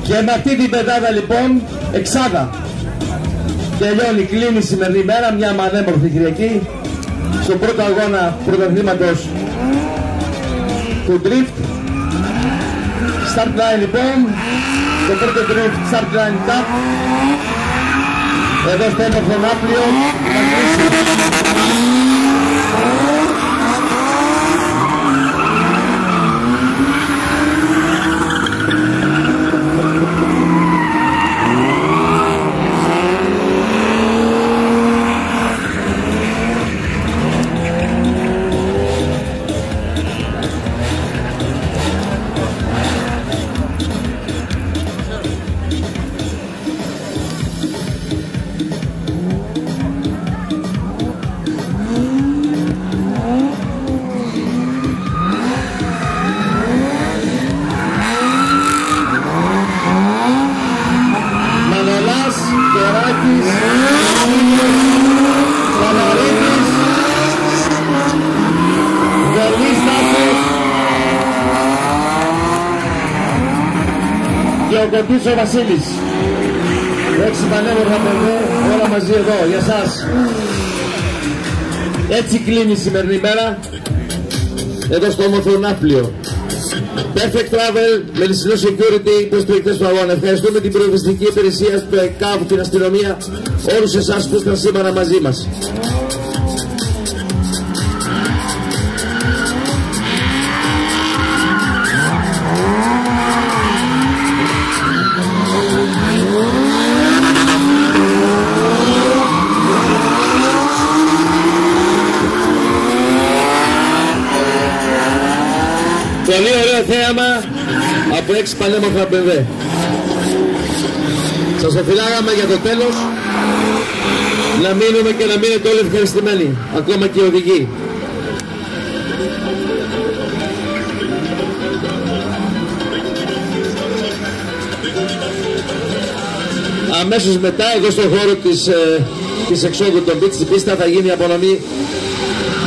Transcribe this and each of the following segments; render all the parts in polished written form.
Και με αυτή την πεντάδα λοιπόν, εξάδα. Τελειώνει, κλείνει η σημερινή μέρα, μια ανέμορφη Κυριακή, στον πρώτο αγώνα πρωταθλήματος του Drift. Start line λοιπόν, το πρώτο Drift Start line tap. Εδώ στο ένορθο Ναύπλιο, ο Βασίλης. 6 πανέμορφα παιδιά, όλα μαζί εδώ, για σας. Έτσι κλείνει η σημερινή μέρα, εδώ στο όμορφο Ναύπλιο. Perfect Travel με Λυσινό Security, υποστηρικτές του αγώνα. Ευχαριστούμε την πυροσβεστική υπηρεσία του ΕΚΑΒ, την αστυνομία, όλους εσάς που ήσταν σήμερα μαζί μας. Πολύ ωραίο θέαμα από 6 πανέμορφα BMW. Σας οφειλάγαμε για το τέλος να μείνουμε και να μείνετε όλοι ευχαριστημένοι, ακόμα και οι οδηγοί. Αμέσως μετά, εδώ στον χώρο της εξόδου των Beach στην πίστα, θα γίνει η απονομή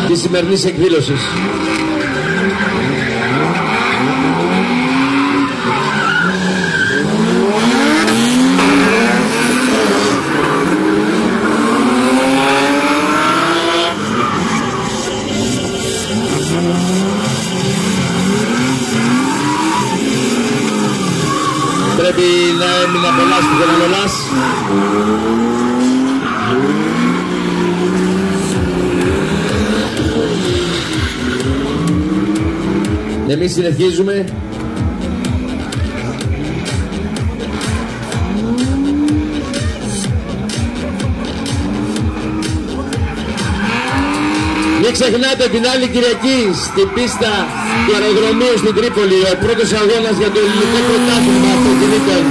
της σημερινής εκδήλωσης. Πρέπει να μην απολάσει που δεν απολάς. Εμείς συνεχίζουμε. Μην ξεχνάτε την άλλη Κυριακή στην πίστα του αεροδρομίου στην Τρίπολη, ο πρώτος αγώνας για το ελληνικό πρωτάθλημα αυτοκινήτων.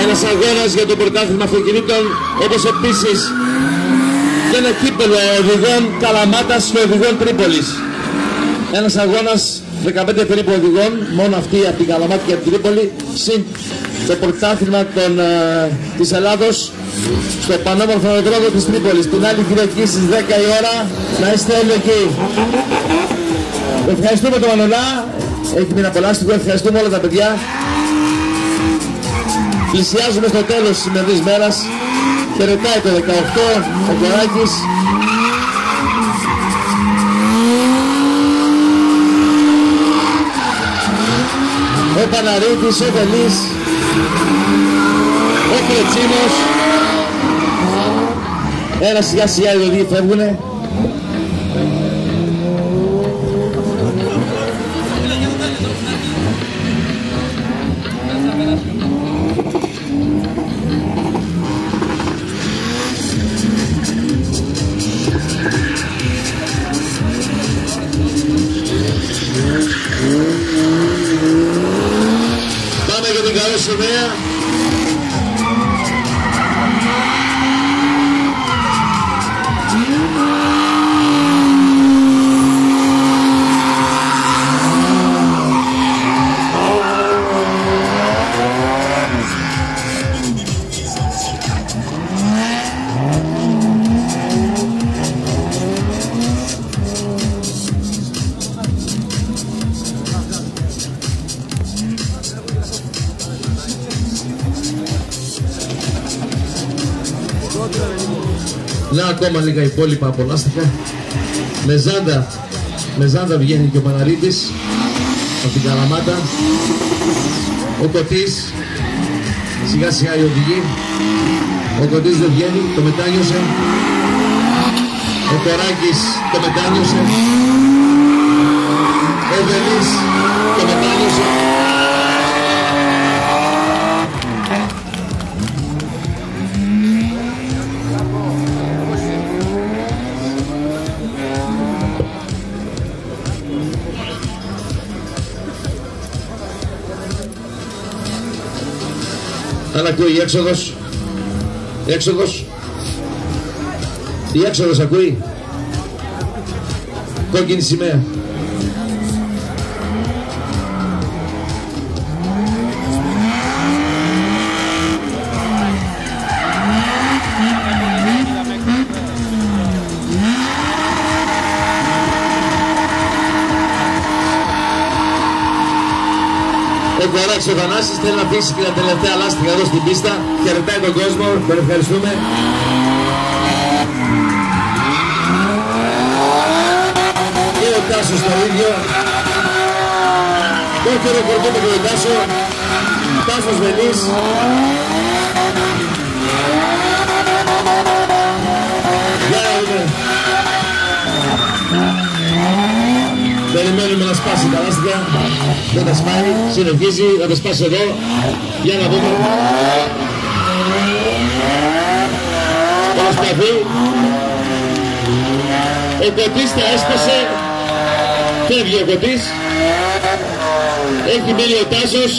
Ένας αγώνας για το πρωτάθλημα αυτοκινήτων, όπως επίσης και ένα κύπελλο οδηγών Καλαμάτας και οδηγών Τρίπολης. Ένας αγώνας 15 περίπου οδηγών, μόνο αυτοί από την Καλαμάτα και από την Τρίπολη, συν το πρωτάθλημα της Ελλάδος στο πανόμορφο αεροδρόμιο της Τρίπολης. Την άλλη Κυριακή στις 10 η ώρα να είστε όλοι εκεί. Ευχαριστούμε τον Μανολά, έχει μείνει απολαύστικο, ευχαριστούμε όλα τα παιδιά. Πλησιάζουμε στο τέλος της σημερινής μέρας. Χαιρετάει το 18, ο Κοράκης. Ο Παναρίτης, ο Βελής, ο Κρετσίνος. Ένα σιγά σιγά οι οδηγοί φεύγουνε. Πάμε για την καλή σημαία. Λέω ακόμα λίγα υπόλοιπα απολάστικα. Με Ζάντα βγαίνει και ο Παναρίτης από την Καλαμάτα. Ο Κωτής, σιγά σιγά οι οδηγοί. Ο Κωτής δεν βγαίνει, το μετάνιωσε. Ο Κοράκης το μετάνιωσε. Ο Βελής το μετάνιωσε. Αν ακούει η έξοδος, η έξοδος ακούει, κόκκινη σημαία. Ο Κοράκης ο Θανάσης θέλει να αφήσει και τα τελευταία λάστιχα εδώ στην πίστα. Χαιρετάει τον κόσμο, τον ευχαριστούμε. Και ο Τάσος το ίδιο. Το χειροκροτούμε και τον Τάσο. Τάσος Βελής. Για να δούμε. Περιμένουμε να σπάσει τα λάστιχα. Δεν τα σπάει, συνεχίζει να τα σπάσει εδώ. Για να δούμε. Προσπαθεί. Ο Κωτής τα έσπασε. Φεύγει ο Κωτής. Έχει μείνει ο Τάσος.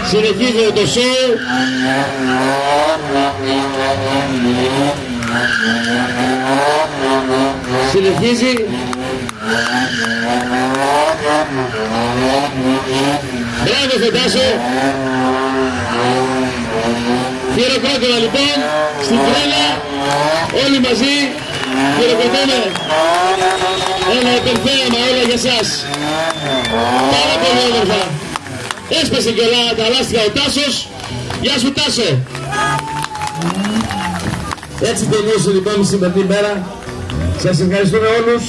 Συνεχίζει το σοου. Συνεχίζει. Μπράβο στον Τάσο. Χειροκρότημα λοιπόν στην τρέλα. Όλοι μαζί χειροκροτούμε. Ένα υπερθέαμα όλα για σας. Πάρα πολύ όμορφα. Έσπασε και όλα τα λάστιχα ο Τάσος. Γεια σου Τάσο. Έτσι τελείωσε λοιπόν η σημερινή μέρα. Σας ευχαριστούμε όλους.